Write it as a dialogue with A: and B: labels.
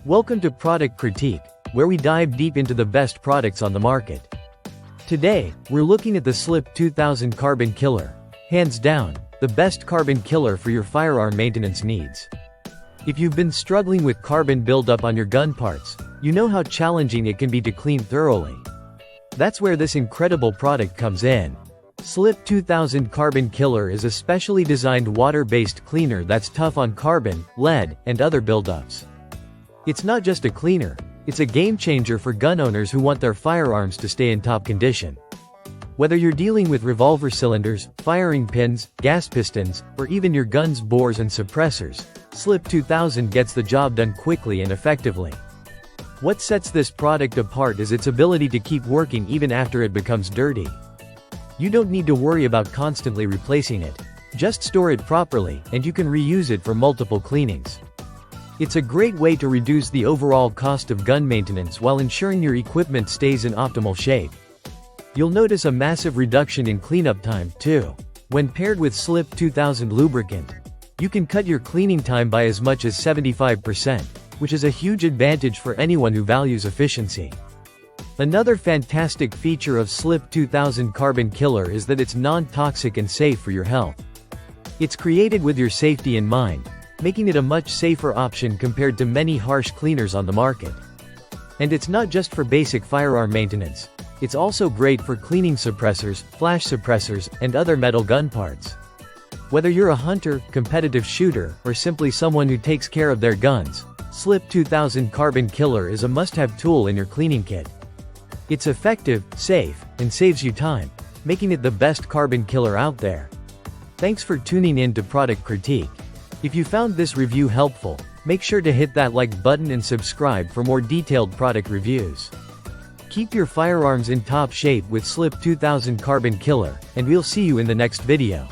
A: Welcome to Product Critique, where we dive deep into the best products on the market. Today, we're looking at the Slip 2000 Carbon Killer. Hands down, the best carbon killer for your firearm maintenance needs. If you've been struggling with carbon buildup on your gun parts, you know how challenging it can be to clean thoroughly. That's where this incredible product comes in. Slip 2000 Carbon Killer is a specially designed water-based cleaner that's tough on carbon, lead, and other buildups. It's not just a cleaner, it's a game-changer for gun owners who want their firearms to stay in top condition. Whether you're dealing with revolver cylinders, firing pins, gas pistons, or even your gun's bores and suppressors, Slip 2000 gets the job done quickly and effectively. What sets this product apart is its ability to keep working even after it becomes dirty. You don't need to worry about constantly replacing it. Just store it properly, and you can reuse it for multiple cleanings. It's a great way to reduce the overall cost of gun maintenance while ensuring your equipment stays in optimal shape. You'll notice a massive reduction in cleanup time, too. When paired with Slip 2000 lubricant, you can cut your cleaning time by as much as 75%, which is a huge advantage for anyone who values efficiency. Another fantastic feature of Slip 2000 Carbon Killer is that it's non-toxic and safe for your health. It's created with your safety in mind, making it a much safer option compared to many harsh cleaners on the market. And it's not just for basic firearm maintenance. It's also great for cleaning suppressors, flash suppressors, and other metal gun parts. Whether you're a hunter, competitive shooter, or simply someone who takes care of their guns, Slip 2000 Carbon Killer is a must-have tool in your cleaning kit. It's effective, safe, and saves you time, making it the best carbon killer out there. Thanks for tuning in to Product Critique. If you found this review helpful, make sure to hit that like button and subscribe for more detailed product reviews. Keep your firearms in top shape with Slip 2000 Carbon Killer, and we'll see you in the next video.